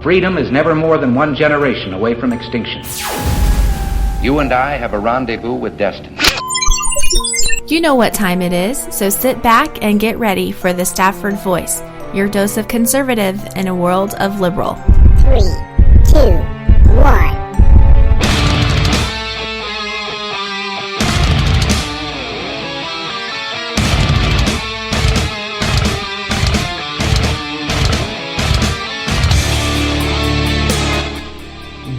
Freedom is never more than one generation away from extinction. You and I have a rendezvous with destiny. You know what time it is, so sit back and get ready for the Stafford Voice, your dose of conservative in a world of liberal. 3, 2, 1.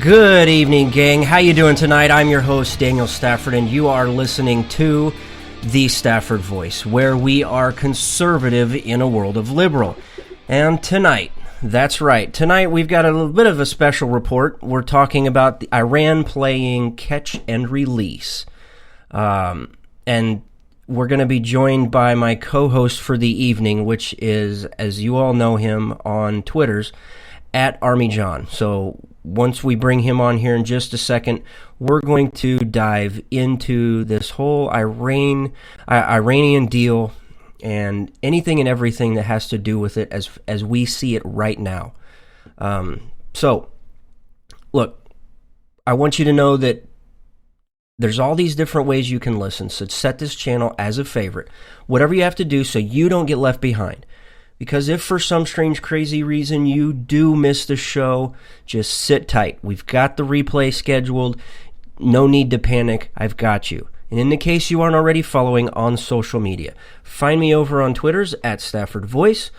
Good evening, gang. How you doing tonight? I'm your host, Daniel Stafford, and you are listening to the Stafford Voice, where we are conservative in a world of liberal. And tonight, that's right, tonight we've got a little bit of a special report. We're talking about the Iran playing catch and release. And we're going to be joined by my co-host for the evening, which is, as you all know him on Twitter's, at Army John. So once we bring him on here in just a second, we're going to dive into this whole Iranian deal and anything and everything that has to do with it as we see it right now. So, look, I want you to know that there's all these different ways you can listen, so set this channel as a favorite. Whatever you have to do so you don't get left behind. Because if for some strange, crazy reason you do miss the show, just sit tight. We've got the replay scheduled. No need to panic. I've got you. And in the case you aren't already following on social media, find me over on Twitter's at Stafford Voice.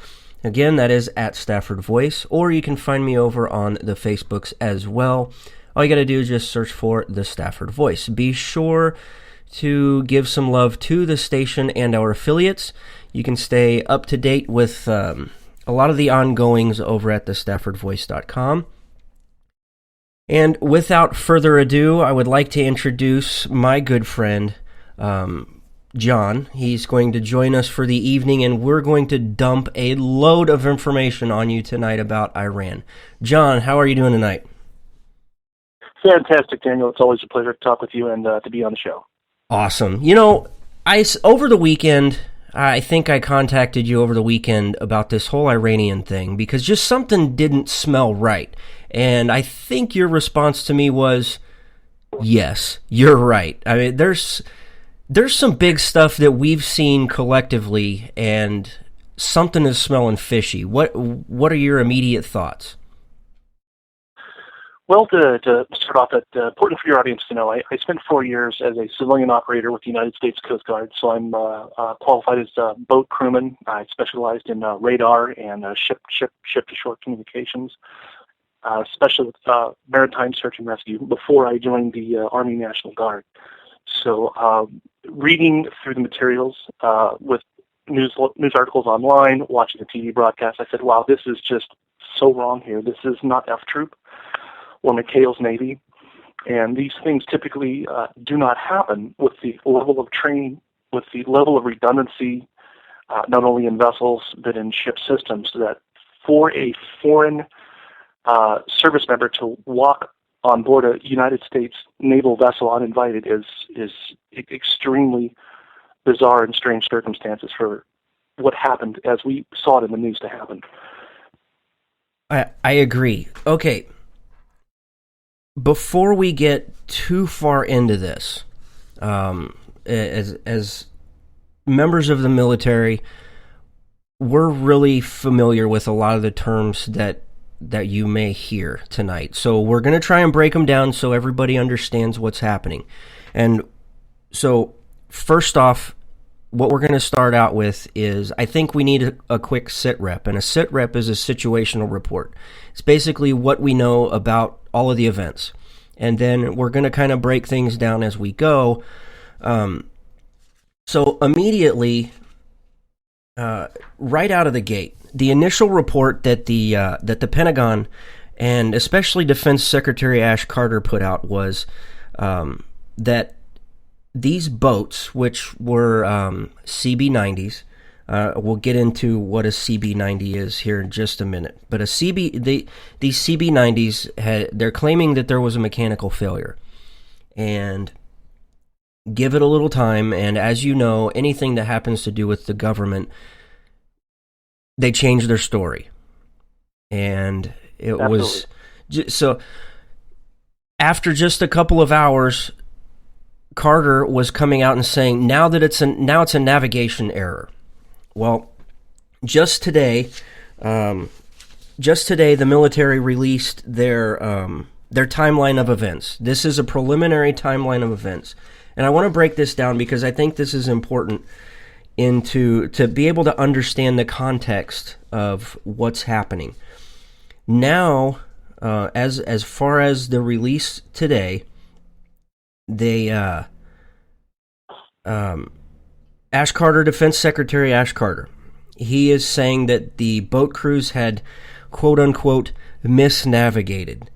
Again, that is at Stafford Voice. Or you can find me over on the Facebooks as well. All you got to do is just search for the Stafford Voice. Be sure to give some love to the station and our affiliates. You can stay up to date with a lot of the ongoings over at thestaffordvoice.com. And without further ado, I would like to introduce my good friend, John. He's going to join us for the evening, and we're going to dump a load of information on you tonight about Iran. John, how are you doing tonight? Fantastic, Daniel. It's always a pleasure to talk with you and to be on the show. Awesome. You know, over the weekend, I think I contacted you over the weekend about this whole Iranian thing because just something didn't smell right. And I think your response to me was, yes, you're right. I mean, there's some big stuff that we've seen collectively, and something is smelling fishy. What are your immediate thoughts? Well, to start off, it's important for your audience to know, I spent 4 years as a civilian operator with the United States Coast Guard, so I'm qualified as a boat crewman. I specialized in radar and ship-to-shore communications, especially with maritime search and rescue before I joined the Army National Guard. So reading through the materials with news articles online, watching the TV broadcast, I said, wow, this is just so wrong here. This is not F Troop or McHale's Navy, and these things typically do not happen with the level of training, with the level of redundancy, not only in vessels but in ship systems, that for a foreign service member to walk on board a United States naval vessel uninvited is extremely bizarre and strange circumstances for what happened as we saw it in the news to happen. I agree. Okay. Before we get too far into this, as members of the military, we're really familiar with a lot of the terms that you may hear tonight. So we're going to try and break them down so everybody understands what's happening. And so first off, what we're going to start out with is, I think we need a quick sit rep, and a sit rep is a situational report. It's basically what we know about all of the events, and then we're going to kind of break things down as we go. So immediately, right out of the gate, the initial report that the Pentagon and especially Defense Secretary Ash Carter put out was that these boats, which were CB-90s, we'll get into what a CB-90 is here in just a minute. But these CB-90s, they're claiming that there was a mechanical failure. And give it a little time, and as you know, anything that happens to do with the government, they change their story. And It Absolutely. was so. After just a couple of hours, Carter was coming out and saying, now it's a navigation error. Well, just today, the military released their timeline of events. This is a preliminary timeline of events, and I want to break this down because I think this is important to be able to understand the context of what's happening now. As far as the release today, they Ash Carter, Defense Secretary Ash Carter, he is saying that the boat crews had quote unquote misnavigated.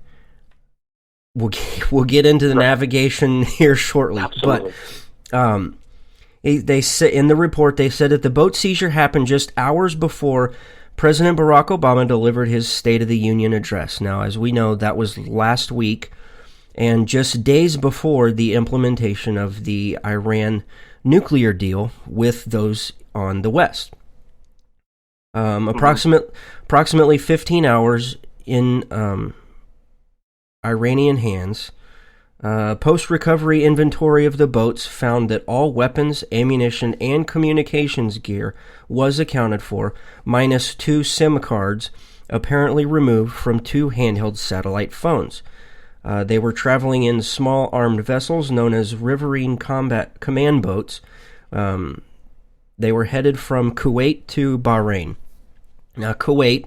We'll get into the navigation here shortly. Absolutely. But they say in the report, they said that the boat seizure happened just hours before President Barack Obama delivered his State of the Union address. Now, as we know, that was last week, and just days before the implementation of the Iran nuclear deal with those on the West. Approximately 15 hours in Iranian hands. Post-recovery inventory of the boats found that all weapons, ammunition, and communications gear was accounted for, minus 2 SIM cards apparently removed from 2 handheld satellite phones. They were traveling in small armed vessels known as riverine combat command boats. They were headed from Kuwait to Bahrain. Now, Kuwait,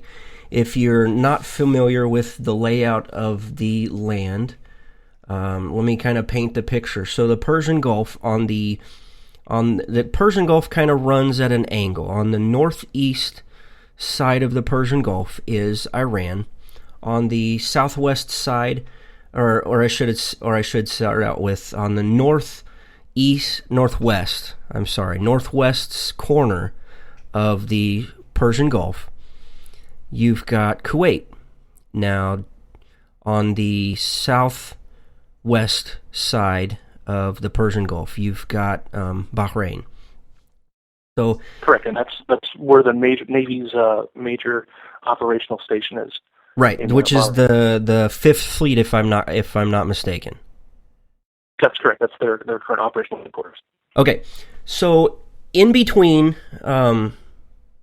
if you're not familiar with the layout of the land, let me kind of paint the picture. So the Persian Gulf the Persian Gulf kind of runs at an angle. On the northeast side of the Persian Gulf is Iran. On the southwest side, or I should start out with on the northwest corner of the Persian Gulf, you've got Kuwait. Now, on the southwest side of the Persian Gulf, you've got Bahrain. So correct, and that's where the Navy's major operational station is. Right, which is the Fifth Fleet, if I'm not mistaken. That's correct. That's their current operational headquarters. Okay, so in between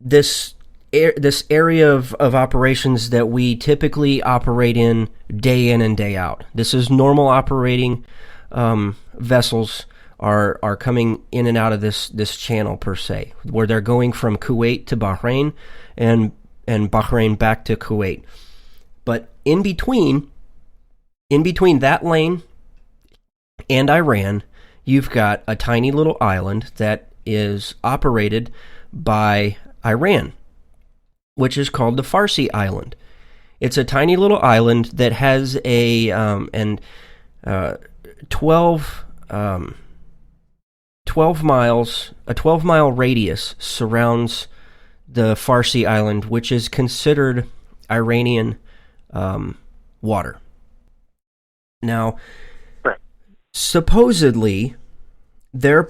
this area of operations that we typically operate in and day out. This is normal operating vessels are coming in and out of this channel per se, where they're going from Kuwait to Bahrain and Bahrain back to Kuwait. But in between that lane and Iran, you've got a tiny little island that is operated by Iran, which is called the Farsi Island. It's a tiny little island that has a 12-mile radius surrounds the Farsi Island, which is considered Iranian water. Now, supposedly, their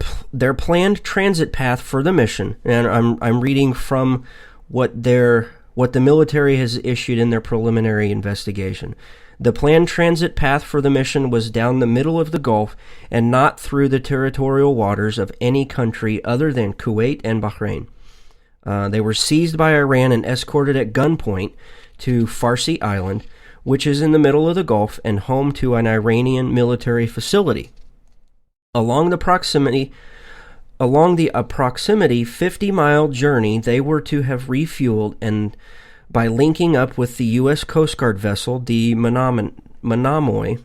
planned transit path for the mission, and I'm reading from what the military has issued in their preliminary investigation. The planned transit path for the mission was down the middle of the Gulf and not through the territorial waters of any country other than Kuwait and Bahrain. They were seized by Iran and escorted at gunpoint to Farsi Island, which is in the middle of the Gulf and home to an Iranian military facility. Along the approximately 50-mile journey, they were to have refueled and by linking up with the U.S. Coast Guard vessel, the Monomoy,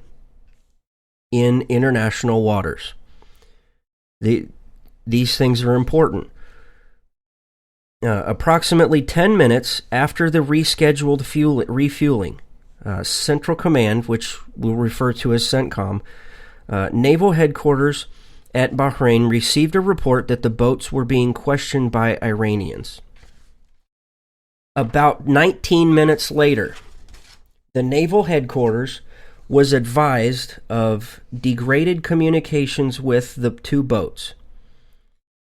in international waters. These things are important. Approximately 10 minutes after the rescheduled refueling, Central Command, which we'll refer to as CENTCOM, Naval Headquarters at Bahrain received a report that the boats were being questioned by Iranians. About 19 minutes later, the Naval Headquarters was advised of degraded communications with the 2 boats.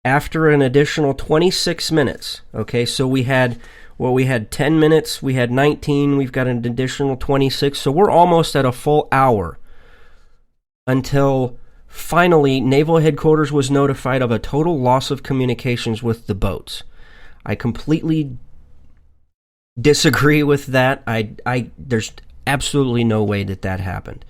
After an additional 26 minutes, okay, so we had Well, we had 10 minutes, we had 19, we've got an additional 26, so we're almost at a full hour until finally Naval Headquarters was notified of a total loss of communications with the boats. I completely disagree with that. There's absolutely no way that happened.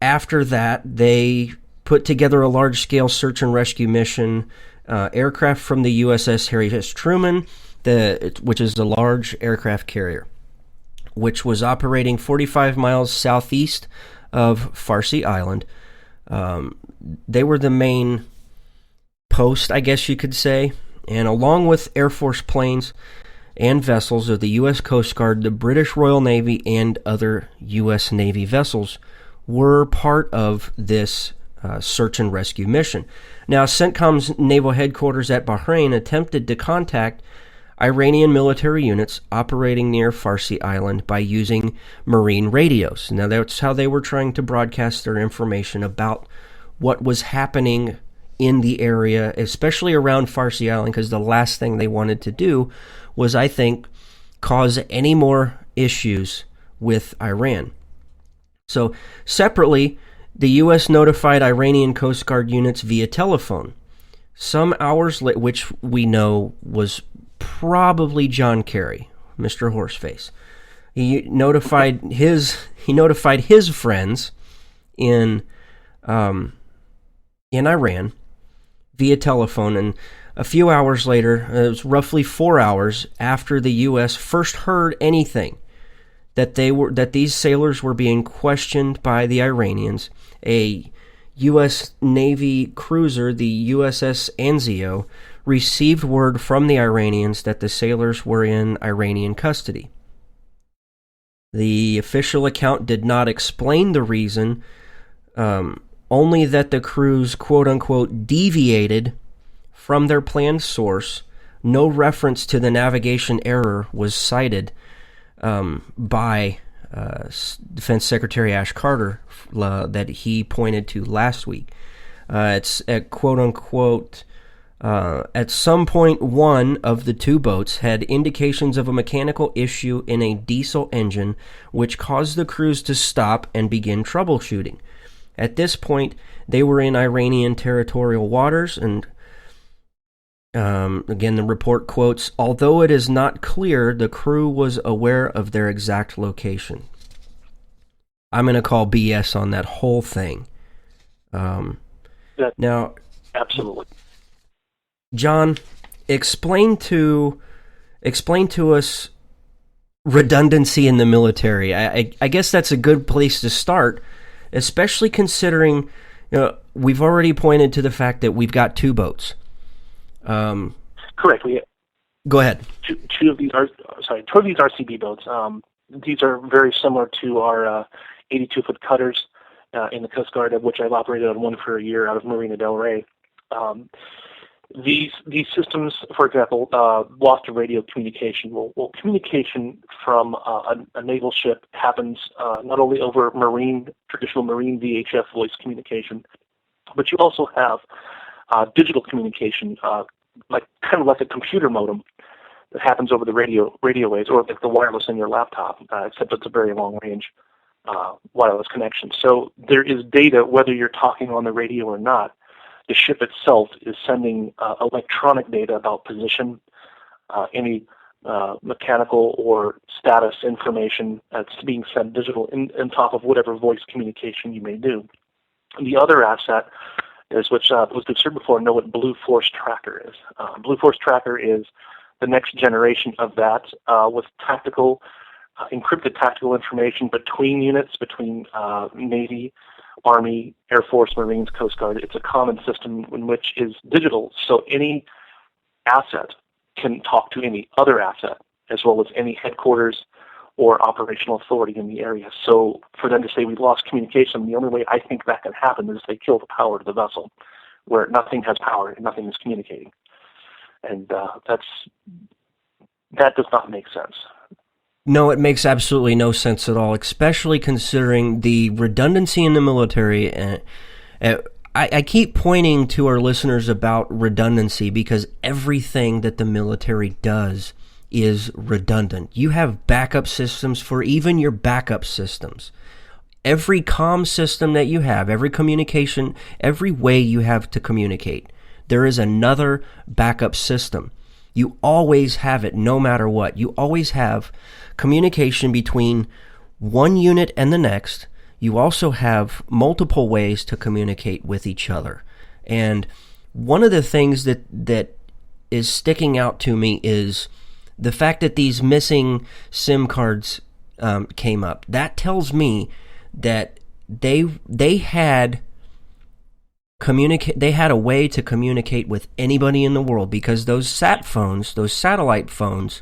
After that, they put together a large-scale search and rescue mission. Aircraft from the USS Harry S. Truman, which is a large aircraft carrier, which was operating 45 miles southeast of Farsi Island. They were the main post, I guess you could say, and along with Air Force planes and vessels of the U.S. Coast Guard, the British Royal Navy, and other U.S. Navy vessels were part of this search and rescue mission. Now, CENTCOM's naval headquarters at Bahrain attempted to contact Iranian military units operating near Farsi Island by using marine radios. Now, that's how they were trying to broadcast their information about what was happening in the area, especially around Farsi Island, because the last thing they wanted to do was, I think, cause any more issues with Iran. So, separately, the U.S. notified Iranian Coast Guard units via telephone. Some hours later, which we know was probably John Kerry, Mr. Horseface. He notified his friends in Iran via telephone, and a few hours later, it was roughly 4 hours after the U.S. first heard anything that these sailors were being questioned by the Iranians. A U.S. Navy cruiser, the USS Anzio, received word from the Iranians that the sailors were in Iranian custody. The official account did not explain the reason, only that the crews, quote-unquote, deviated from their planned source. No reference to the navigation error was cited by Defense Secretary Ash Carter that he pointed to last week. It's at quote-unquote, at some point one of the two boats had indications of a mechanical issue in a diesel engine, which caused the crews to stop and begin troubleshooting. At this point, they were in Iranian territorial waters, and again, the report quotes, although it is not clear, the crew was aware of their exact location. I'm going to call BS on that whole thing. Now, absolutely. John, explain to us redundancy in the military. I guess that's a good place to start, especially considering we've already pointed to the fact that we've got two boats. Correct. Go ahead. Two of these RCB boats. These are very similar to our 82-foot cutters in the Coast Guard, of which I've operated on one for a year out of Marina del Rey. These systems, for example, lost radio communication. Well, communication from a naval ship happens not only over traditional marine VHF voice communication, but you also have digital communication, like a computer modem that happens over the radio waves, or like the wireless in your laptop, except it's a very long range wireless connection. So there is data whether you're talking on the radio or not. The ship itself is sending electronic data about position, any mechanical or status information that's being sent digital on top of whatever voice communication you may do. And the other asset is, which was considered before, know what Blue Force Tracker is. Blue Force Tracker is the next generation of that with tactical, encrypted tactical information between units, between Navy, Army, Air Force, Marines, Coast Guard. It's a common system in which is digital, so any asset can talk to any other asset, as well as any headquarters or operational authority in the area. So for them to say we lost communication, the only way I think that can happen is they kill the power to the vessel, where nothing has power and nothing is communicating. And that does not make sense. No, it makes absolutely no sense at all, especially considering the redundancy in the military. I keep pointing to our listeners about redundancy because everything that the military does is redundant. You have backup systems for even your backup systems. Every comm system that you have, every communication, every way you have to communicate, there is another backup system. You always have it no matter what. You always have communication between one unit and the next. You also have multiple ways to communicate with each other. And one of the things that is sticking out to me is the fact that these missing SIM cards came up. That tells me that they had a way to communicate with anybody in the world, because those satellite phones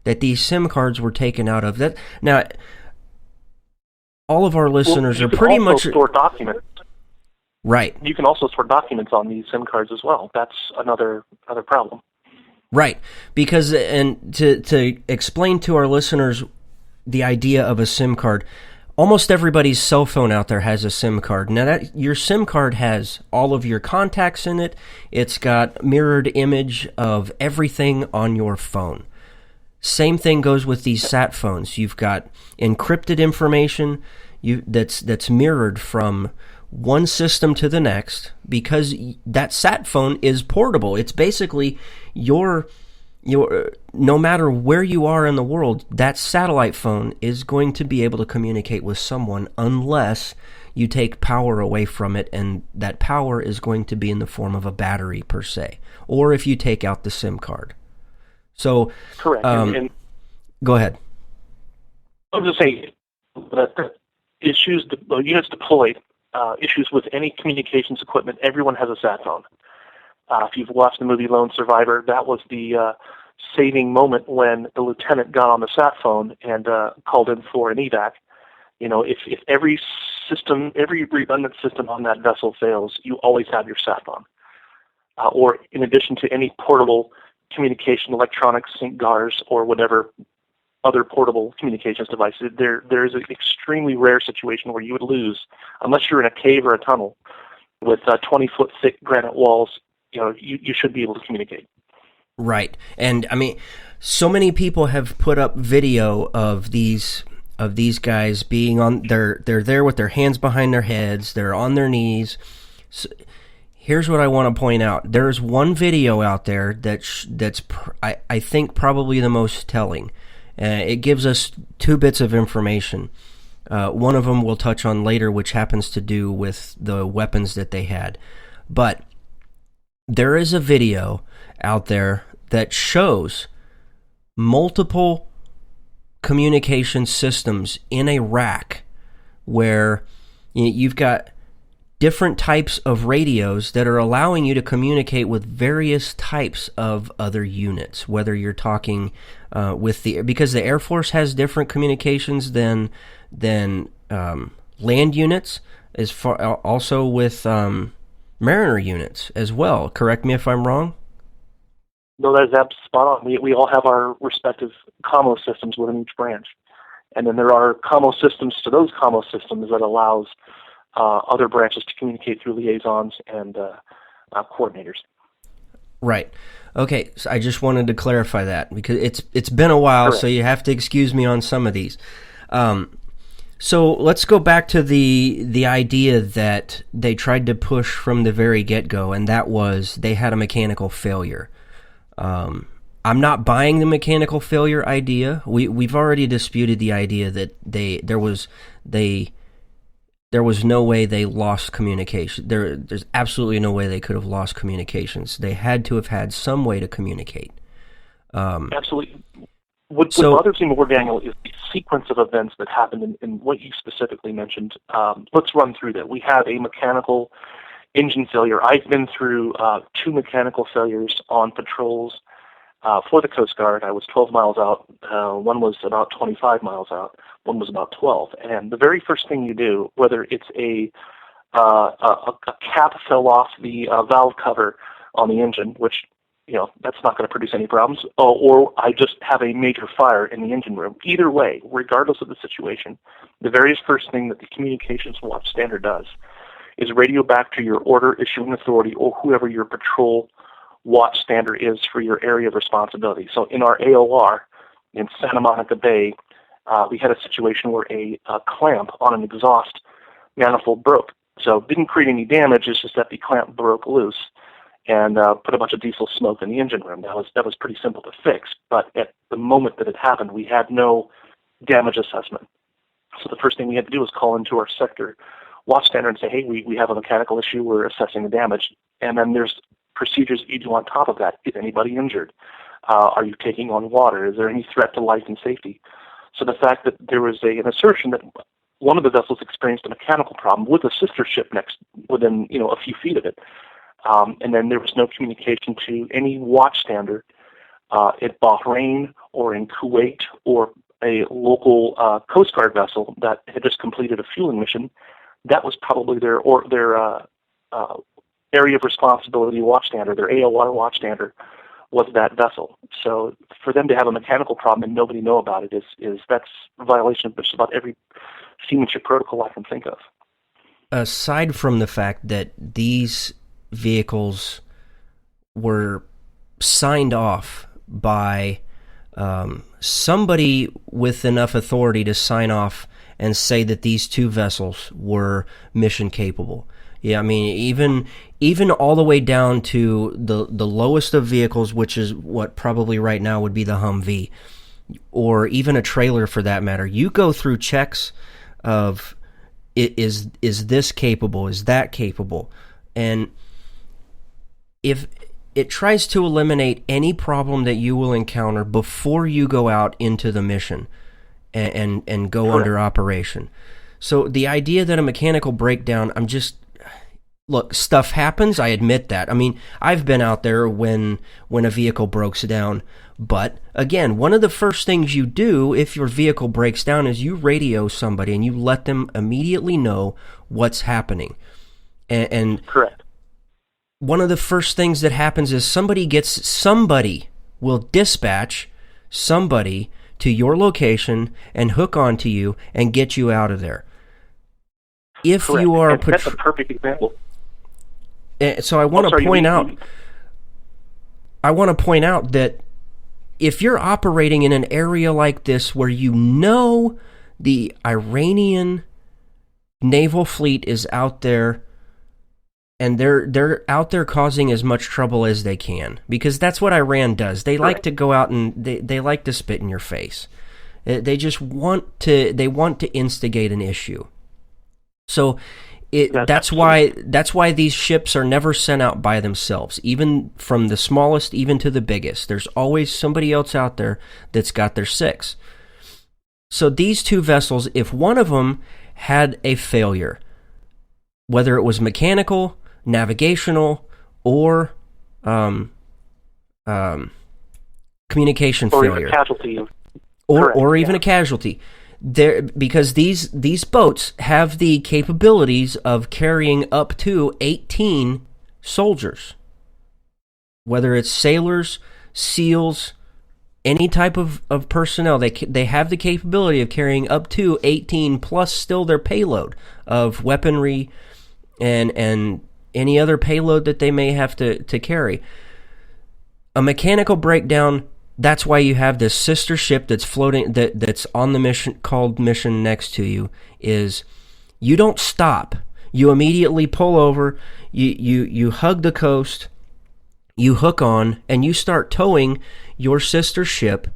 that these SIM cards were taken out of. That now, all of our listeners are pretty much store documents. Right. You can also store documents on these SIM cards as well. That's another problem. Right, because and to explain to our listeners the idea of a SIM card. Almost everybody's cell phone out there has a SIM card. Now, your SIM card has all of your contacts in it. It's got mirrored image of everything on your phone. Same thing goes with these sat phones. You've got encrypted information that's mirrored from one system to the next, because that sat phone is portable. It's basically your no matter where you are in the world, that satellite phone is going to be able to communicate with someone unless you take power away from it, and that power is going to be in the form of a battery per se, or if you take out the SIM card. So, correct. And go ahead. I was just saying that units deployed, issues with any communications equipment, everyone has a sat phone. If you've watched the movie Lone Survivor, that was the saving moment when the lieutenant got on the sat phone and called in for an evac. You know, if every redundant system on that vessel fails, you always have your sat phone. Or in addition to any portable communication, electronics, sync GARs, or whatever other portable communications devices, there is an extremely rare situation where you would lose, unless you're in a cave or a tunnel with 20-foot thick granite walls. You know, you should be able to communicate. Right. And I mean, so many people have put up video of these guys being on they're there with their hands behind their heads, they're on their knees. So, here's what I want to point out. There's one video out there that's I think probably the most telling. It gives us two bits of information. One of them we'll touch on later, which happens to do with the weapons that they had. But there is a video out there that shows multiple communication systems in a rack where you've got different types of radios that are allowing you to communicate with various types of other units, whether you're talking because the Air Force has different communications than land units, as far also with Mariner units as well. Correct me if I'm wrong? No, that is spot on. We all have our respective commo systems within each branch. And then there are commo systems to those commo systems that allows other branches to communicate through liaisons and coordinators. Right. Okay, so I just wanted to clarify that because it's been a while, correct. So you have to excuse me on some of these. So let's go back to the idea that they tried to push from the very get-go, and that was they had a mechanical failure. I'm not buying the mechanical failure idea. We've already disputed the idea that there was no way they lost communication. There's absolutely no way they could have lost communications. They had to have had some way to communicate. Absolutely. What bothers me more, Daniel, is the sequence of events that happened in what you specifically mentioned. Let's run through that. We have a mechanical engine failure. I've been through 2 mechanical failures on patrols for the Coast Guard. I was 12 miles out. One was about 25 miles out. One was about 12. And the very first thing you do, whether it's a cap fell off the valve cover on the engine, which that's not going to produce any problems, or I just have a major fire in the engine room. Either way, regardless of the situation, the very first thing that the Communications Watch Standard does is radio back to your order issuing authority or whoever your patrol watchstander is for your area of responsibility. So in our AOR in Santa Monica Bay, we had a situation where a clamp on an exhaust manifold broke. So it didn't create any damage, it's just that the clamp broke loose and put a bunch of diesel smoke in the engine room. That was pretty simple to fix, but at the moment that it happened, we had no damage assessment. So the first thing we had to do was call into our sector watchstander and say, hey, we have a mechanical issue, we're assessing the damage. And then there's procedures that you do on top of that. Is anybody injured? Are you taking on water? Is there any threat to life and safety? So the fact that there was an assertion that one of the vessels experienced a mechanical problem with a sister ship within a few feet of it, and then there was no communication to any watchstander at Bahrain or in Kuwait or a local Coast Guard vessel that had just completed a fueling mission. That was probably their area of responsibility watchstander, their AOR watchstander, was that vessel. So for them to have a mechanical problem and nobody know about it that's a violation of just about every seamanship protocol I can think of. Aside from the fact that these vehicles were signed off by somebody with enough authority to sign off and say that these two vessels were mission capable. Yeah, I mean, even all the way down to the lowest of vehicles, which is what probably right now would be the Humvee, or even a trailer for that matter. You go through checks of is this capable, is that capable, and if it tries to eliminate any problem that you will encounter before you go out into the mission and go under operation. So the idea that a mechanical breakdown, look, stuff happens, I admit that. I mean, I've been out there when a vehicle breaks down, but again, one of the first things you do if your vehicle breaks down is you radio somebody and you let them immediately know what's happening. And correct. One of the first things that happens is somebody will dispatch somebody to your location and hook onto you and get you out of there. If correct. you are that's a perfect example. So I want to point out that if you're operating in an area like this where you know the Iranian naval fleet is out there and they're out there causing as much trouble as they can, because that's what Iran does. They like to go out and they like to spit in your face. They just want to instigate an issue. So that's why these ships are never sent out by themselves, even from the smallest even to the biggest. There's always somebody else out there that's got their six. So these two vessels, if one of them had a failure, whether it was mechanical, navigational, or communication failure, or even a casualty. Because these boats have the capabilities of carrying up to 18 soldiers, whether it's sailors, SEALs, any type of personnel. They have the capability of carrying up to 18 plus still their payload of weaponry and any other payload that they may have to carry. A mechanical breakdown. That's why you have this sister ship that's floating, that's on the mission, called mission next to you, is you don't stop. You immediately pull over, you hug the coast, you hook on, and you start towing your sister ship,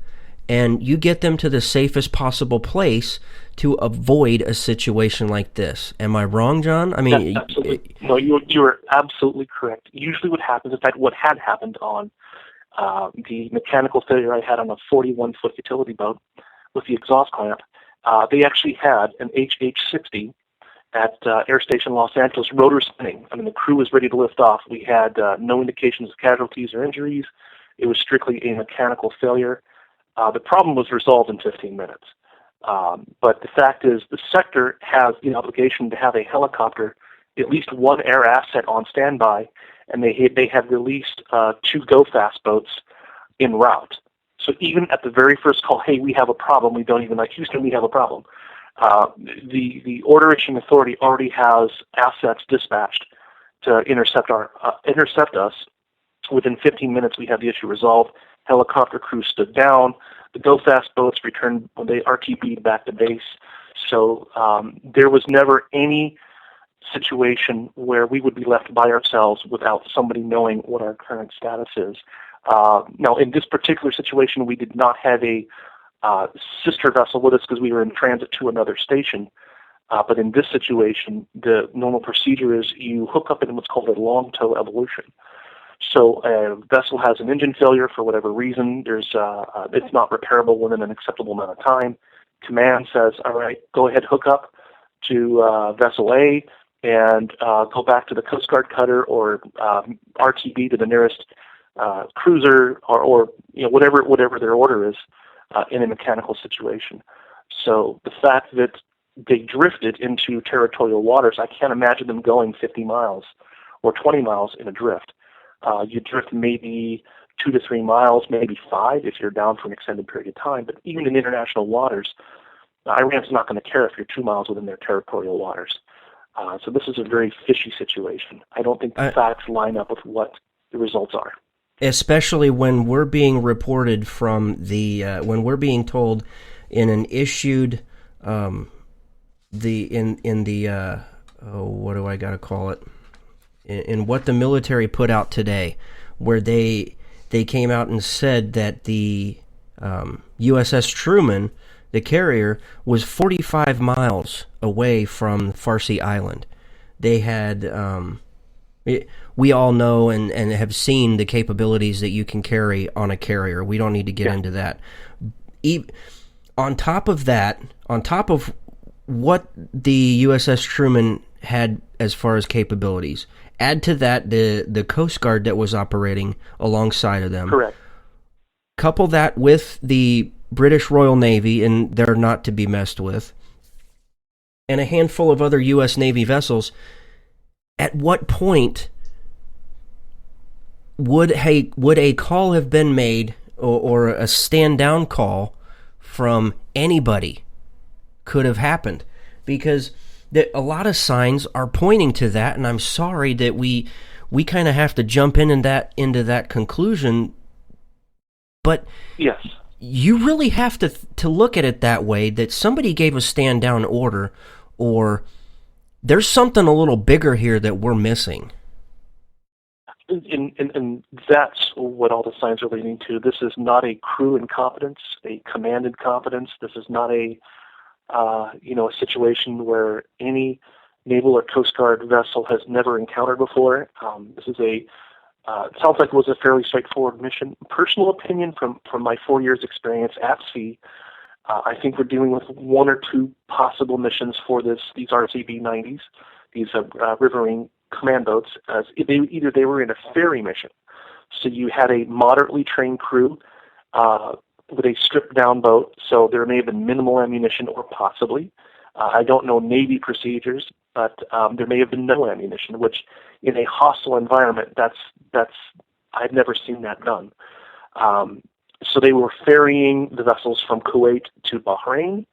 and you get them to the safest possible place to avoid a situation like this. Am I wrong, John? I mean, absolutely. No, you are absolutely correct. Usually what happens, in fact, what had happened on the mechanical failure I had on a 41-foot utility boat with the exhaust clamp, they actually had an HH-60 at Air Station Los Angeles, rotor spinning. I mean, the crew was ready to lift off. We had no indications of casualties or injuries. It was strictly a mechanical failure. The problem was resolved in 15 minutes. But the fact is, the sector has the obligation to have a helicopter, at least one air asset on standby, and they have released 2 go-fast boats en route. So even at the very first call, hey, we have a problem, we don't even like Houston, we have a problem. The order issuing authority already has assets dispatched to intercept us. Within 15 minutes, we had the issue resolved. Helicopter crew stood down. The go-fast boats returned. They RTB'd back to base. So there was never any situation where we would be left by ourselves without somebody knowing what our current status is. Now, in this particular situation, we did not have a sister vessel with us because we were in transit to another station. But in this situation, the normal procedure is you hook up in what's called a long tow evolution. So a vessel has an engine failure for whatever reason. It's not repairable within an acceptable amount of time. Command says, all right, go ahead, hook up to vessel A and go back to the Coast Guard cutter or RTB to the nearest cruiser or whatever their order is in a mechanical situation. So the fact that they drifted into territorial waters, I can't imagine them going 50 miles or 20 miles in a drift. You drift maybe 2 to 3 miles, maybe 5 if you're down for an extended period of time. But even in international waters, Iran's not going to care if you're 2 miles within their territorial waters. So this is a very fishy situation. I don't think the facts line up with what the results are. Especially when we're being reported from when we're being told in an issued, what do I gotta call it? In what the military put out today, where they came out and said that the USS Truman, the carrier, was 45 miles away from Farsi Island. They had, we all know and have seen the capabilities that you can carry on a carrier. We don't need to get into that. On top of what the USS Truman had as far as capabilities, add to that the Coast Guard that was operating alongside of them. Correct. Couple that with the British Royal Navy, and they're not to be messed with, and a handful of other U.S. Navy vessels. At what point would a call have been made, or a stand-down call from anybody could have happened? Because a lot of signs are pointing to that, and I'm sorry that we kind of have to jump into that conclusion. But yes, you really have to look at it that way, that somebody gave a stand-down order, or there's something a little bigger here that we're missing. And that's what all the signs are leading to. This is not a crew incompetence, a command incompetence. This is not a situation where any naval or Coast Guard vessel has never encountered before. This is it sounds like it was a fairly straightforward mission. Personal opinion from my 4 years experience at sea, I think we're dealing with 1 or 2 possible missions for these RCB-90s, these riverine command boats. Either they were in a ferry mission, so you had a moderately trained crew with a stripped-down boat, so there may have been minimal ammunition, or possibly. I don't know Navy procedures, but there may have been no ammunition, which in a hostile environment, that's I've never seen that done. So they were ferrying the vessels from Kuwait to Bahrain,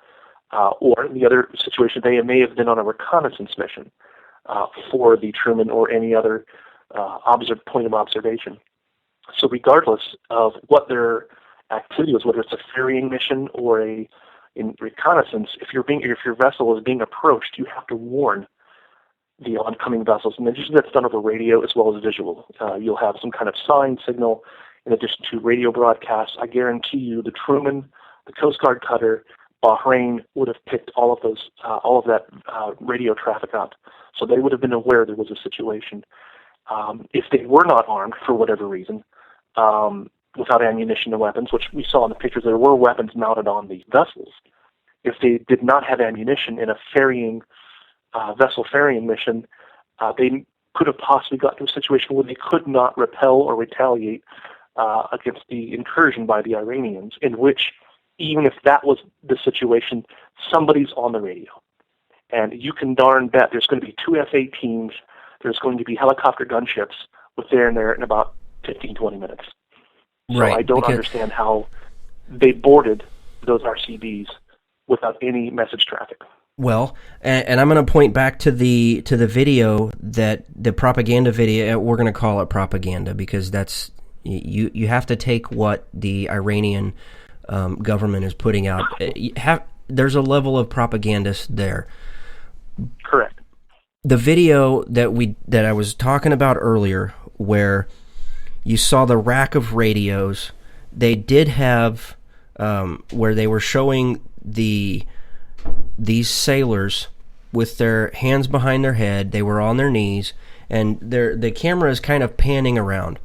or in the other situation, they may have been on a reconnaissance mission for the Truman or any other point of observation. So regardless of what their activity was, whether it's a ferrying mission or in reconnaissance, if your vessel is being approached, you have to warn the oncoming vessels, and usually that's done over radio as well as visual. You'll have some kind of sign signal in addition to radio broadcasts. I guarantee you, the Truman, the Coast Guard cutter, Bahrain would have picked all of that radio traffic up, so they would have been aware there was a situation. If they were not armed for whatever reason, without ammunition and weapons, which we saw in the pictures, there were weapons mounted on the vessels. If they did not have ammunition in a vessel ferrying mission, they could have possibly got to a situation where they could not repel or retaliate against the incursion by the Iranians, in which, even if that was the situation, somebody's on the radio. And you can darn bet there's going to be 2 F-18s, there's going to be helicopter gunships within there in about 15, 20 minutes. So right, I don't understand how they boarded those RCBs without any message traffic. Well, and I'm going to point back to the video, that the propaganda video. We're going to call it propaganda because that's you have to take what the Iranian government is putting out. There's a level of propagandist there. Correct. The video that I was talking about earlier, where you saw the rack of radios, they did have where they were showing these sailors with their hands behind their head. They were on their knees, and the camera is kind of panning around.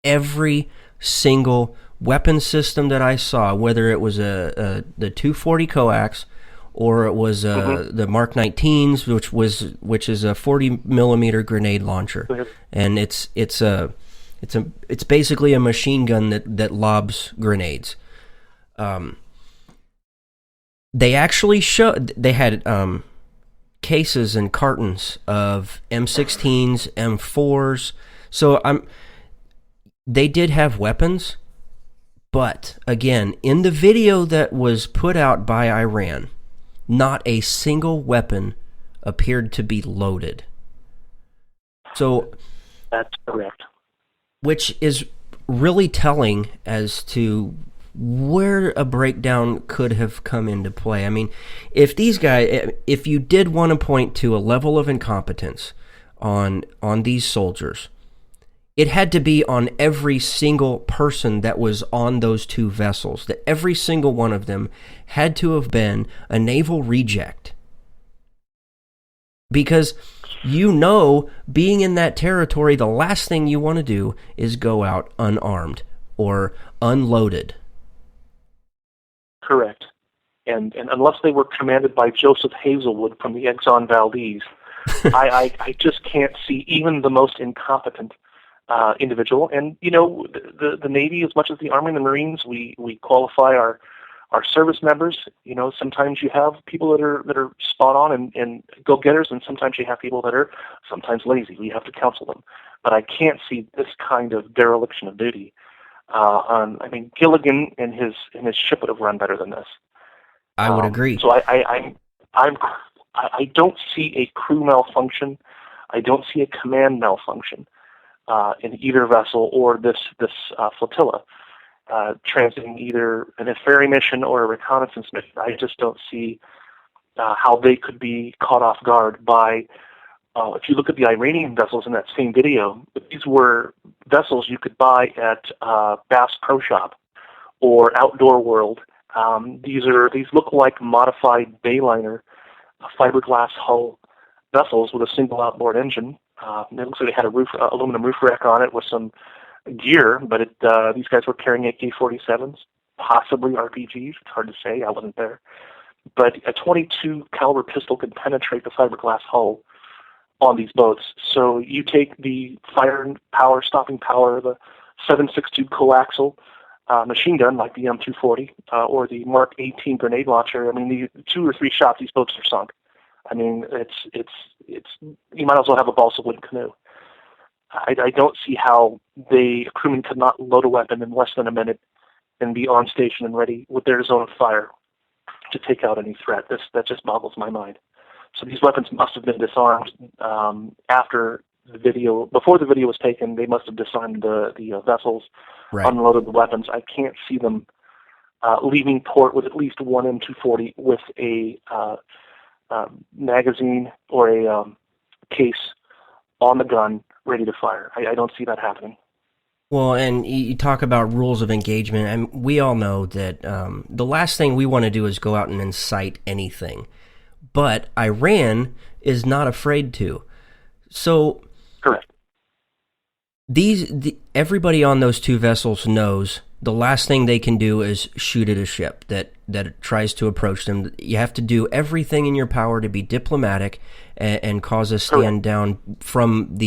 Every single weapon system that I saw, whether it was the 240 coax or it was the Mark 19s, which is a 40 millimeter grenade launcher, and it's basically a machine gun that lobs grenades. They actually they had cases and cartons of M16s, M4s. So they did have weapons, but again, in the video that was put out by Iran, not a single weapon appeared to be loaded. So that's correct. Which is really telling as to where a breakdown could have come into play. I mean, if you did want to point to a level of incompetence on these soldiers, it had to be on every single person that was on those two vessels. That every single one of them had to have been a naval reject. Because being in that territory, the last thing you want to do is go out unarmed or unloaded. Correct. And unless they were commanded by Joseph Hazelwood from the Exxon Valdez, I just can't see even the most incompetent individual. And, the Navy, as much as the Army and the Marines, we qualify our service members. Sometimes you have people that are spot on and go-getters, and sometimes you have people that are sometimes lazy. We have to counsel them. But I can't see this kind of dereliction of duty. Gilligan and his ship would have run better than this. I would agree. So I don't see a crew malfunction. I don't see a command malfunction in either vessel or this flotilla transiting either in a ferry mission or a reconnaissance mission. I just don't see how they could be caught off guard by. If you look at the Iranian vessels in that same video, these were vessels you could buy at Bass Pro Shop or Outdoor World. These look like modified Bayliner fiberglass hull vessels with a single outboard engine. It looks like they had a aluminum roof rack on it with some gear, but these guys were carrying AK-47s, possibly RPGs. It's hard to say. I wasn't there. But a .22 caliber pistol could penetrate the fiberglass hull on these boats. So you take the fire power, stopping power, the 7.62 coaxial machine gun like the M240 or the Mark 18 grenade launcher. The 2 or 3 shots, these boats are sunk. It's you might as well have a balsa wood canoe. I don't see how a crewman could not load a weapon in less than a minute and be on station and ready with their zone of fire to take out any threat. That just boggles my mind. So these weapons must have been disarmed after the video. Before the video was taken, they must have disarmed the vessels, right, unloaded the weapons. I can't see them leaving port with at least one M240 with a magazine or a case on the gun ready to fire. I don't see that happening. Well, and you talk about rules of engagement, and we all know that the last thing we want to do is go out and incite anything. But Iran is not afraid to. So, correct. Everybody on those two vessels knows the last thing they can do is shoot at a ship that tries to approach them. You have to do everything in your power to be diplomatic and cause a stand down from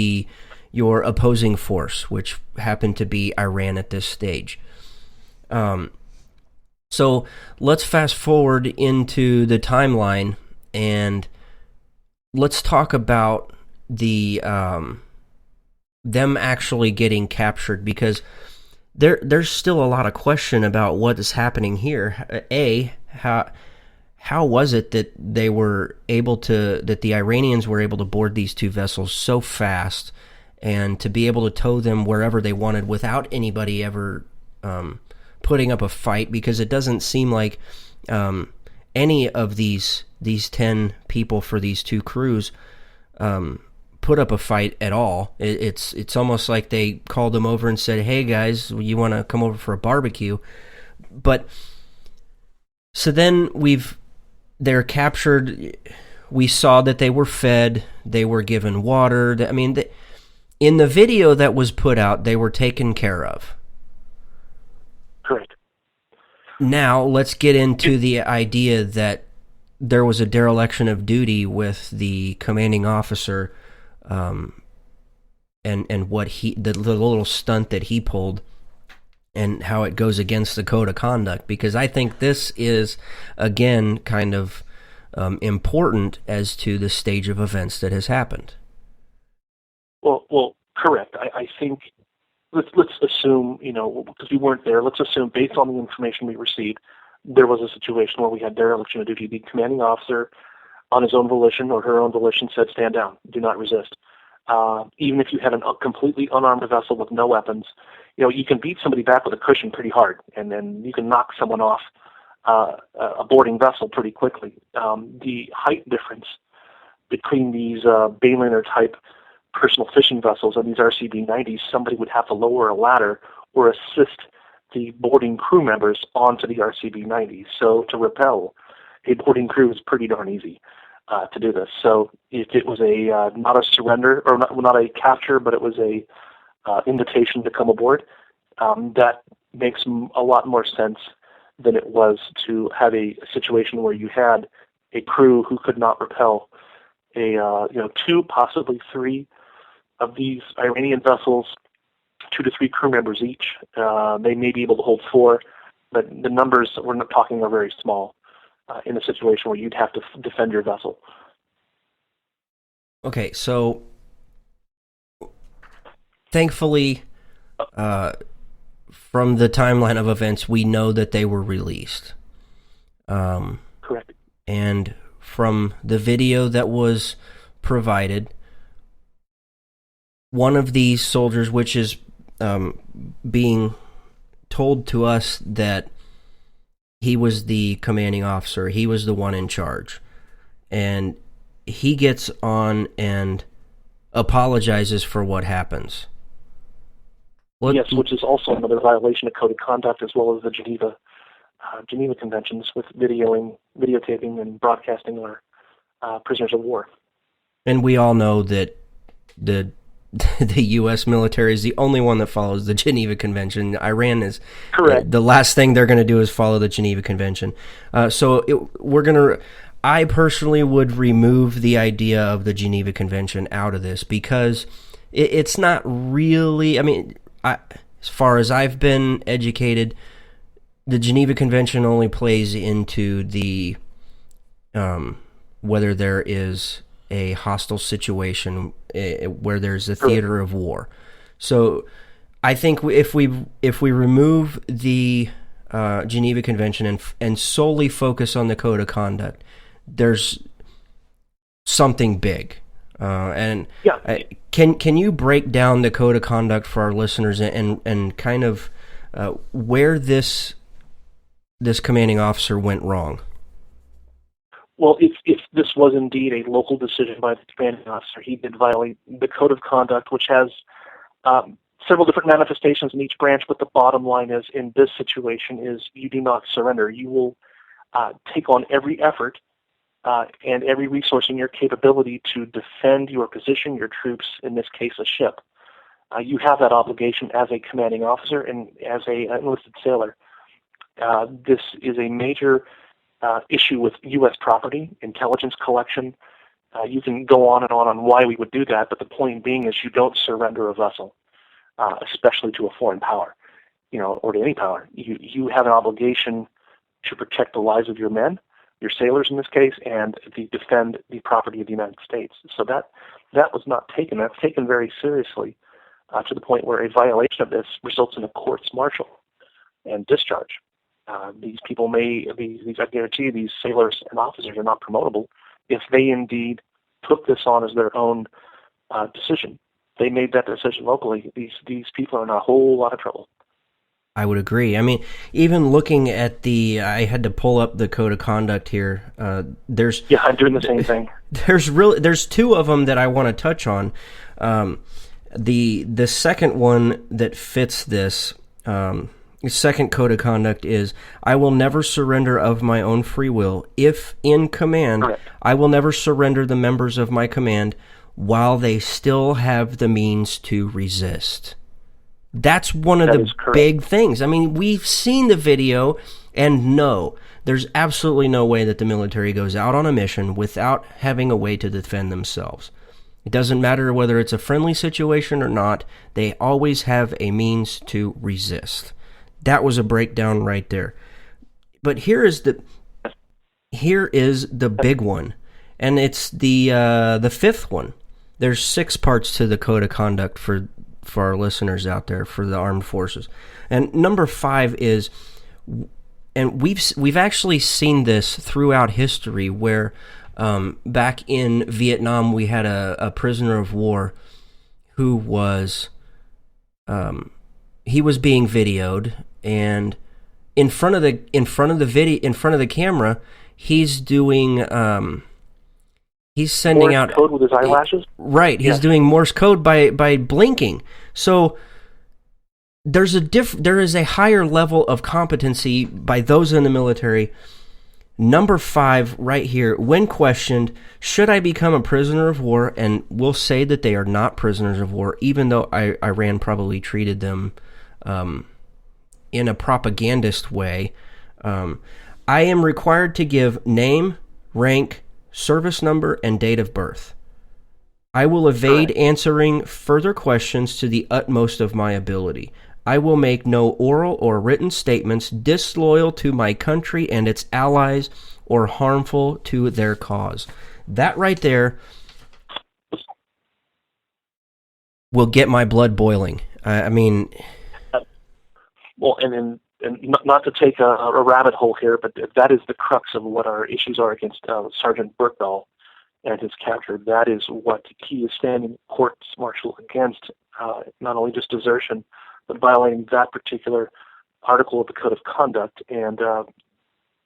your opposing force, which happened to be Iran at this stage. So let's fast forward into the timeline. And let's talk about them actually getting captured, because there's still a lot of question about what is happening here. How was it that that the Iranians were able to board these two vessels so fast and to be able to tow them wherever they wanted without anybody ever putting up a fight? Because it doesn't seem like any of these 10 people for these two crews put up a fight at all. It's almost like they called them over and said, "Hey guys, you want to come over for a barbecue?" But so then they're captured. We saw that they were fed, they were given water. I mean, in the video that was put out, they were taken care of. Correct. Now let's get into the idea that there was a dereliction of duty with the commanding officer, and what the little stunt that he pulled, and how it goes against the code of conduct. Because I think this is again kind of important as to the stage of events that has happened. Well, correct. I think let's assume, because we weren't there. Let's assume, based on the information we received, there was a situation where we had dereliction of duty. The commanding officer, on his own volition or her own volition, said, "Stand down, do not resist." Even if you had a completely unarmed vessel with no weapons, you can beat somebody back with a cushion pretty hard, and then you can knock someone off a boarding vessel pretty quickly. The height difference between these Bayliner type personal fishing vessels and these RCB-90s, somebody would have to lower a ladder or assist the boarding crew members onto the RCB-90s. So to repel a boarding crew is pretty darn easy to do this. So if it was not a surrender, or not a capture, but it was a invitation to come aboard, that makes a lot more sense than it was to have a situation where you had a crew who could not repel two, possibly three of these Iranian vessels, 2 to 3 crew members each. They may be able to hold 4, but the numbers that we're not talking are very small in a situation where you'd have to defend your vessel. Okay, so thankfully, from the timeline of events, we know that they were released. Correct. And from the video that was provided, one of these soldiers, which is being told to us that he was the commanding officer, he was the one in charge, and he gets on and apologizes for what happens. Yes, which is also another violation of code of conduct, as well as the Geneva Conventions, with videotaping and broadcasting our prisoners of war. And we all know that the U.S. military is the only one that follows the Geneva Convention. Iran is correct. The last thing they're going to do is follow the Geneva Convention. I personally would remove the idea of the Geneva Convention out of this, because it's not really. I mean, as far as I've been educated, the Geneva Convention only plays into the whether there is a hostile situation where there's a theater of war. So I think if we remove the Geneva Convention and solely focus on the code of conduct, there's something big. Can you break down the code of conduct for our listeners and kind of where this commanding officer went wrong? Well, if this was indeed a local decision by the commanding officer, he did violate the code of conduct, which has several different manifestations in each branch, but the bottom line is, in this situation, is you do not surrender. You will take on every effort and every resource in your capability to defend your position, your troops, in this case a ship. You have that obligation as a commanding officer and as an enlisted sailor. This is a major issue with U.S. property, intelligence collection. You can go on and on why we would do that, but the point being is you don't surrender a vessel, especially to a foreign power, or to any power. You have an obligation to protect the lives of your men, your sailors in this case, and to defend the property of the United States. So that was not taken. That's taken very seriously to the point where a violation of this results in a court's martial and discharge. These people I guarantee you, these sailors and officers are not promotable if they indeed took this on as their own decision. They made that decision locally. These people are in a whole lot of trouble. I would agree. I mean, even looking at I had to pull up the code of conduct here. I'm doing the same thing. There's two of them that I want to touch on. The second one that fits this, second code of conduct is, I will never surrender of my own free will. If in command, correct, I will never surrender the members of my command while they still have the means to resist. That's one of the big things. I mean, we've seen the video, and no, there's absolutely no way that the military goes out on a mission without having a way to defend themselves. It doesn't matter whether it's a friendly situation or not, they always have a means to resist. That was a breakdown right there. But here is the big one, and it's the fifth one. There's 6 parts to the code of conduct for our listeners out there, for the armed forces. And number 5 is, and we've actually seen this throughout history, where back in Vietnam we had a prisoner of war who was he was being videoed, and in front of the camera, he's doing he's sending Morse out code with his eyelashes. Right, he's doing Morse code by blinking. So there is a higher level of competency by those in the military. Number 5 right here, when questioned, should I become a prisoner of war? And we'll say that they are not prisoners of war, even though Iran probably treated them in a propagandist way. I am required to give name, rank, service number, and date of birth. I will evade answering further questions to the utmost of my ability. I will make no oral or written statements disloyal to my country and its allies or harmful to their cause. That right there will get my blood boiling. I mean... Well, and not to take a rabbit hole here, but that is the crux of what our issues are against Sergeant Burkbell and his capture. That is what he is standing court-martial against, not only just desertion, but violating that particular article of the Code of Conduct, and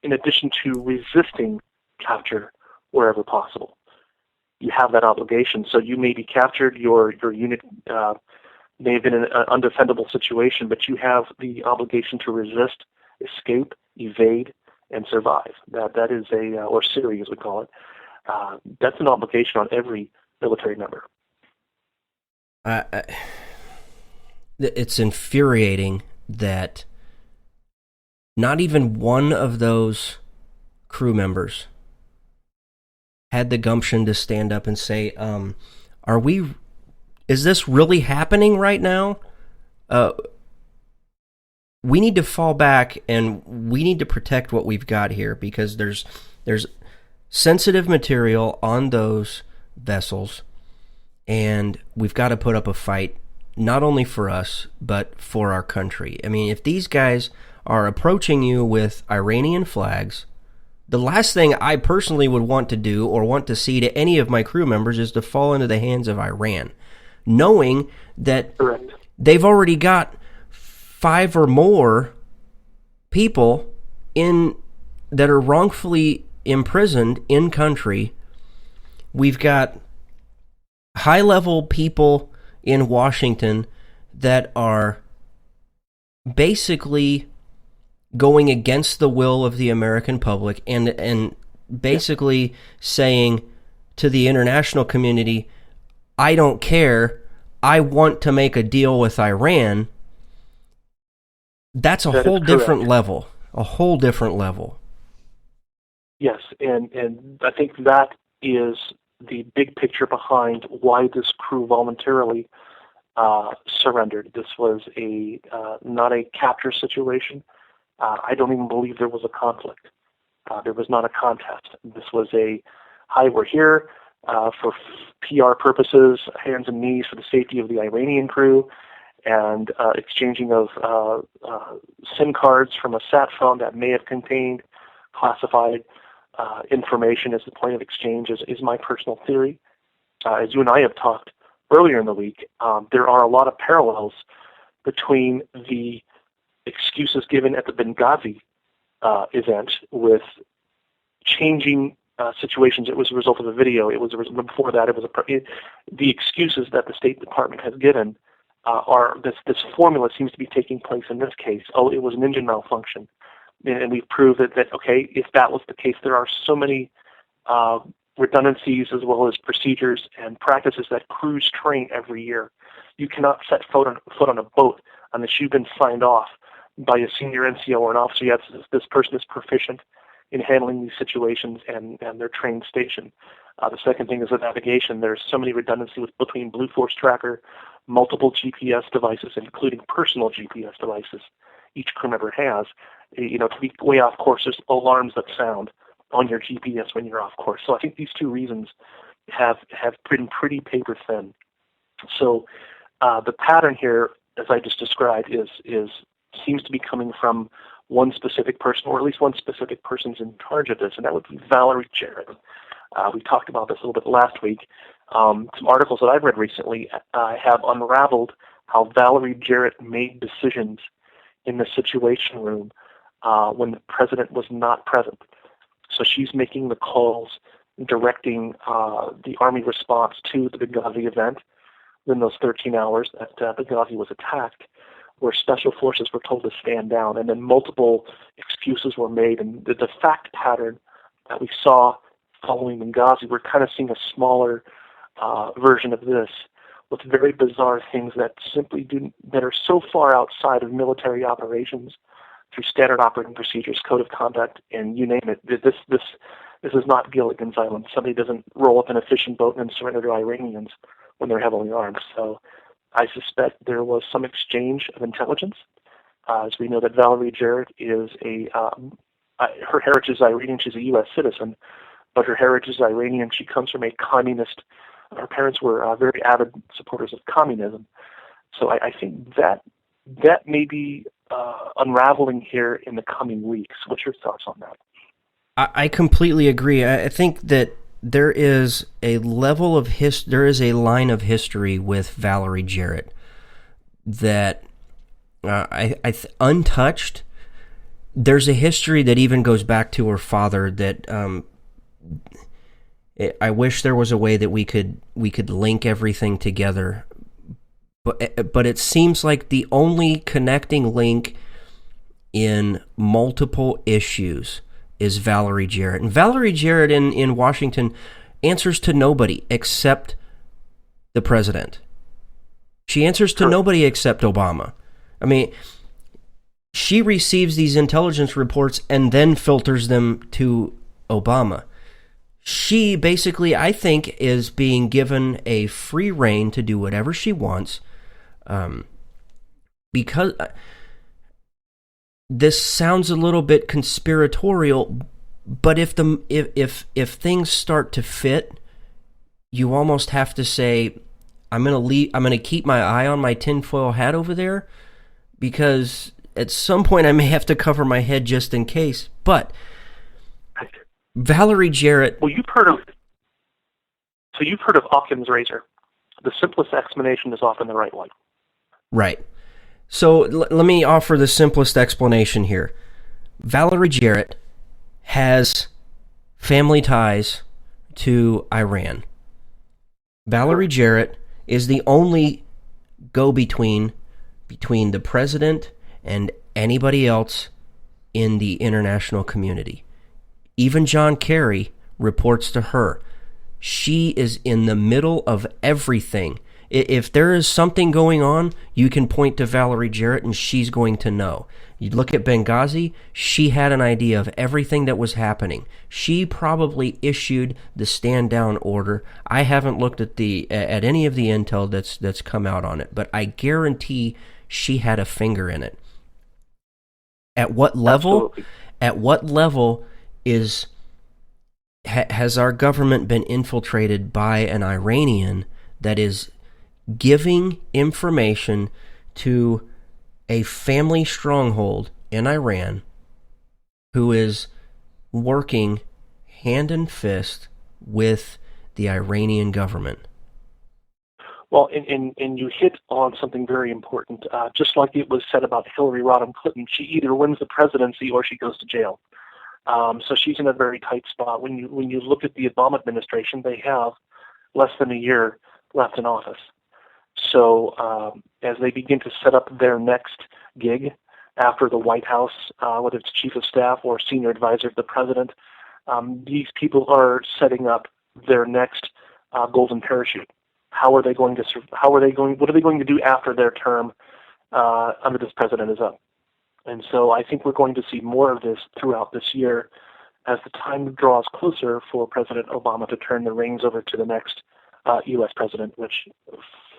in addition to resisting capture wherever possible. You have that obligation. So you may be captured, your unit may have been in an undefendable situation, but you have the obligation to resist, escape, evade, and survive. That is or SIRI as we call it, that's an obligation on every military member. It's infuriating that not even one of those crew members had the gumption to stand up and say, is this really happening right now? We need to fall back, and we need to protect what we've got here, because there's sensitive material on those vessels, and we've got to put up a fight, not only for us, but for our country. I mean, if these guys are approaching you with Iranian flags, the last thing I personally would want to do or want to see to any of my crew members is to fall into the hands of Iran, knowing that they've already got 5 or more people that are wrongfully imprisoned in country. We've got high-level people in Washington that are basically going against the will of the American public and basically saying to the international community, I don't care, I want to make a deal with Iran. That's a whole different level. A whole different level. Yes, and I think that is the big picture behind why this crew voluntarily surrendered. This was not a capture situation. I don't even believe there was a conflict. There was not a contest. This was hi, we're here. for PR purposes, hands and knees for the safety of the Iranian crew, and exchanging of SIM cards from a sat phone that may have contained classified information as the point of exchange is my personal theory. As you and I have talked earlier in the week, there are a lot of parallels between the excuses given at the Benghazi event with changing situations. It was a result of a video. It was before that. The excuses that the State Department has given are this formula seems to be taking place in this case. Oh, it was an engine malfunction, and we've proved that okay, if that was the case, there are so many redundancies as well as procedures and practices that crews train every year. You cannot set foot on a boat unless you've been signed off by a senior NCO or an officer. Yes, this person is proficient in handling these situations and their trained station. The second thing is the navigation. There's so many redundancies between Blue Force Tracker, multiple GPS devices, including personal GPS devices each crew member has. To be way off course, there's alarms that sound on your GPS when you're off course. So I think these two reasons have been pretty paper thin. So the pattern here, as I just described, seems to be coming from one specific person, or at least one specific person's in charge of this, and that would be Valerie Jarrett. We talked about this a little bit last week. Some articles that I've read recently have unraveled how Valerie Jarrett made decisions in the Situation Room when the president was not present. So she's making the calls, directing the Army response to the Benghazi event in those 13 hours that Benghazi was attacked, where special forces were told to stand down, and then multiple excuses were made. And the fact pattern that we saw following Benghazi, we're kind of seeing a smaller version of this, with very bizarre things that that are so far outside of military operations through standard operating procedures, code of conduct, and you name it. This is not Gilligan's Island. Somebody doesn't roll up in a fishing boat and surrender to Iranians when they're heavily armed. So I suspect there was some exchange of intelligence. As we know that Valerie Jarrett is her heritage is Iranian. She's a U.S. citizen, but her heritage is Iranian. She comes from a communist. Her parents were very avid supporters of communism. So I think that may be unraveling here in the coming weeks. What's your thoughts on that? I completely agree. I think that there is a level of there is a line of history with Valerie Jarrett that untouched. There's a history that even goes back to her father that I wish there was a way that we could link everything together, but it seems like the only connecting link in multiple issues is Valerie Jarrett. And Valerie Jarrett in Washington answers to nobody except the president. She answers to nobody except Obama. I mean, she receives these intelligence reports and then filters them to Obama. She basically, I think, is being given a free rein to do whatever she wants, because this sounds a little bit conspiratorial, but if things start to fit, you almost have to say, I'm going to keep my eye on my tinfoil hat over there, because at some point I may have to cover my head just in case. But Valerie Jarrett. Well, you've heard of Occam's razor. The simplest explanation is often the right one. Right. So let me offer the simplest explanation here. Valerie Jarrett has family ties to Iran. Valerie Jarrett is the only go-between between the president and anybody else in the international community. Even John Kerry reports to her. She is in the middle of everything. If there is something going on, you can point to Valerie Jarrett and she's going to know. You look at Benghazi, she had an idea of everything that was happening. She probably issued the stand down order. I haven't looked at any of the intel that's come out on it, but I guarantee she had a finger in it. At what level? Absolutely. At what level is has our government been infiltrated by an Iranian that is giving information to a family stronghold in Iran who is working hand and fist with the Iranian government? Well, and you hit on something very important. Just like it was said about Hillary Rodham Clinton, she either wins the presidency or she goes to jail. So she's in a very tight spot. When you look at the Obama administration, they have less than a year left in office. So as they begin to set up their next gig after the White House, whether it's chief of staff or senior advisor to the president, these people are setting up their next golden parachute. What are they going to do after their term under this president is up? And so I think we're going to see more of this throughout this year as the time draws closer for President Obama to turn the reins over to the next U.S. president, which,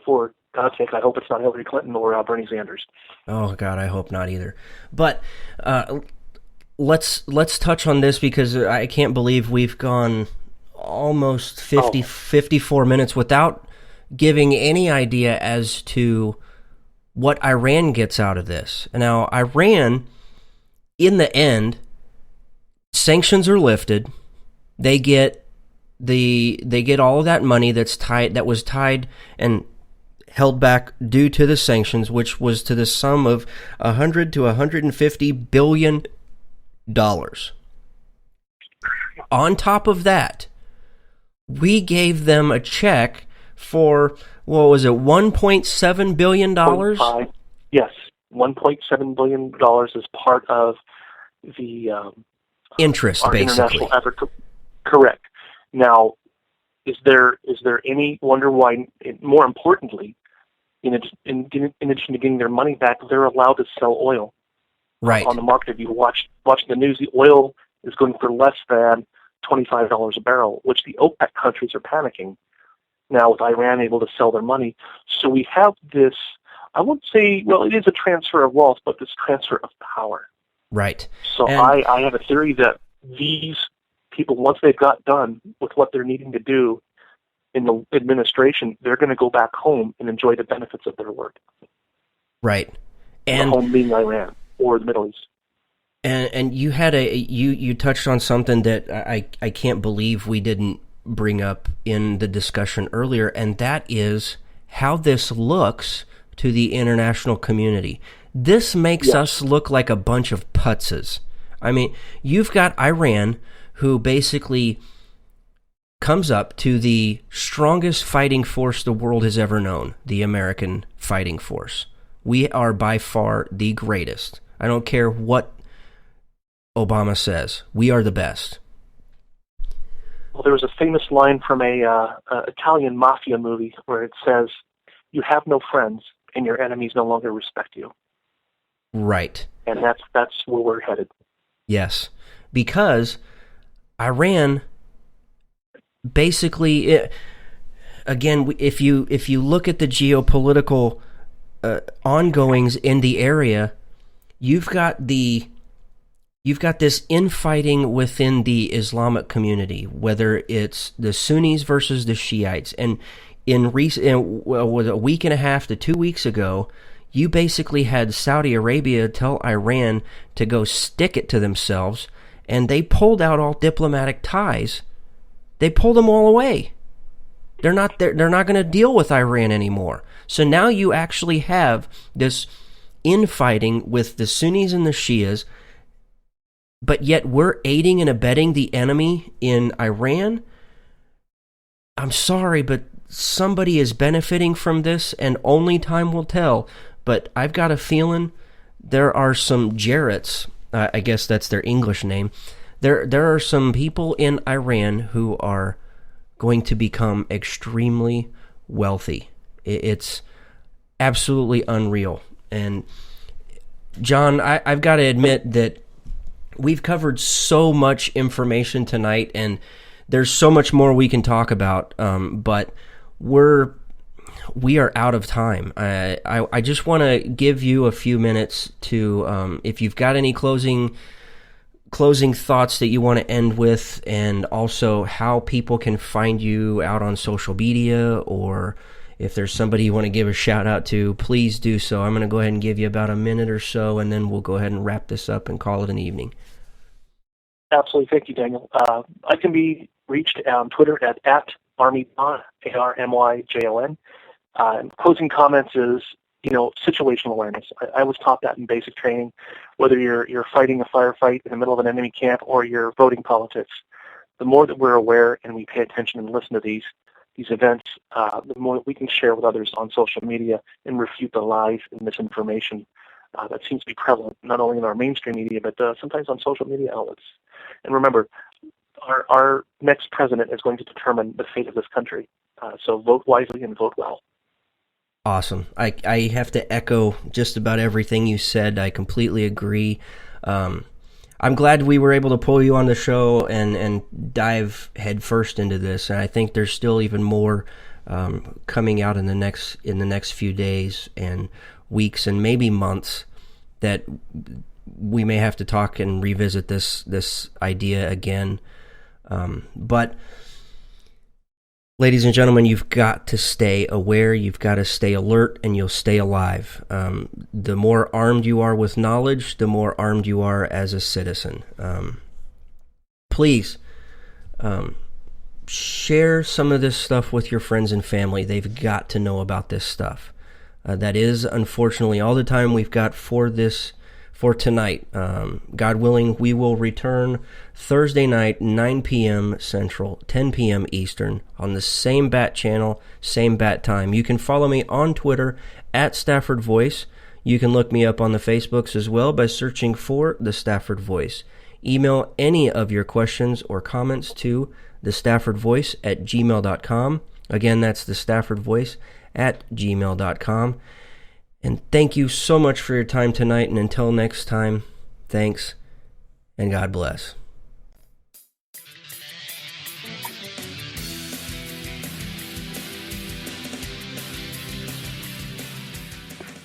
for God's sake, I hope it's not Hillary Clinton or Bernie Sanders. Oh, God, I hope not either. But let's touch on this, because I can't believe we've gone almost 54 minutes without giving any idea as to what Iran gets out of this. Now, Iran, in the end, sanctions are lifted. They get all of that money that was tied and held back due to the sanctions, which was to the sum of $100 to $150 billion. On top of that, we gave them a check for, what was it, $1.7 billion? Yes, $1.7 billion is part of the interest, our basically. International effort. Correct. Now, is there any wonder why? More importantly, in addition to getting their money back, they're allowed to sell oil right on the market. If you watch the news, the oil is going for less than $25 a barrel, which the OPEC countries are panicking now with Iran able to sell their money. So we have this, I won't say, well, it is a transfer of wealth, but this transfer of power. Right. So I have a theory that these people, once they've got done with what they're needing to do in the administration, they're going to go back home and enjoy the benefits of their work. Right. And the home being Iran or the Middle East. And you had you touched on something that I can't believe we didn't bring up in the discussion earlier, and that is how this looks to the international community. This makes us look like a bunch of putzes. I mean, you've got Iran, who basically comes up to the strongest fighting force the world has ever known, the American fighting force. We are by far the greatest. I don't care what Obama says. We are the best. Well, there was a famous line from a Italian mafia movie where it says, "You have no friends, and your enemies no longer respect you." Right. And that's where we're headed. Yes, because Iran basically, again, if you look at the geopolitical ongoings in the area, you've got this infighting within the Islamic community, whether it's the Sunnis versus the Shiites. And a week and a half to 2 weeks ago, you basically had Saudi Arabia tell Iran to go stick it to themselves, and they pulled out all diplomatic ties. They pulled them all away. They're not going to deal with Iran anymore. So now you actually have this infighting with the Sunnis and the Shias, but yet we're aiding and abetting the enemy in Iran. I'm sorry, but somebody is benefiting from this, and only time will tell. But I've got a feeling there are some Jarretts, I guess that's their English name. There are some people in Iran who are going to become extremely wealthy. It's absolutely unreal. And John, I've got to admit that we've covered so much information tonight, and there's so much more we can talk about, but we are out of time. I just want to give you a few minutes to, if you've got any closing closing thoughts that you want to end with, and also how people can find you out on social media, or if there's somebody you want to give a shout out to, please do so. I'm going to go ahead and give you about a minute or so, and then we'll go ahead and wrap this up and call it an evening. Absolutely. Thank you, Daniel. I can be reached on Twitter at ArmyJon, ARMYJON. Closing comments is, situational awareness. I was taught that in basic training, whether you're fighting a firefight in the middle of an enemy camp or you're voting politics. The more that we're aware and we pay attention and listen to these events, the more that we can share with others on social media and refute the lies and misinformation that seems to be prevalent, not only in our mainstream media, but sometimes on social media outlets. And remember, our next president is going to determine the fate of this country. So vote wisely and vote well. Awesome. I have to echo just about everything you said. I completely agree. I'm glad we were able to pull you on the show and dive headfirst into this. And I think there's still even more coming out in the next few days and weeks and maybe months that we may have to talk and revisit this idea again. But ladies and gentlemen, you've got to stay aware, you've got to stay alert, and you'll stay alive. The more armed you are with knowledge, the more armed you are as a citizen. Please share some of this stuff with your friends and family. They've got to know about this stuff. That is, unfortunately, all the time we've got for tonight. God willing, we will return Thursday night, 9 p.m. Central, 10 p.m. Eastern, on the same bat channel, same bat time. You can follow me on Twitter at Stafford Voice. You can look me up on the Facebooks as well by searching for The Stafford Voice. Email any of your questions or comments to thestaffordvoice@gmail.com. Again, that's thestaffordvoice@gmail.com. And thank you so much for your time tonight, and until next time, thanks, and God bless.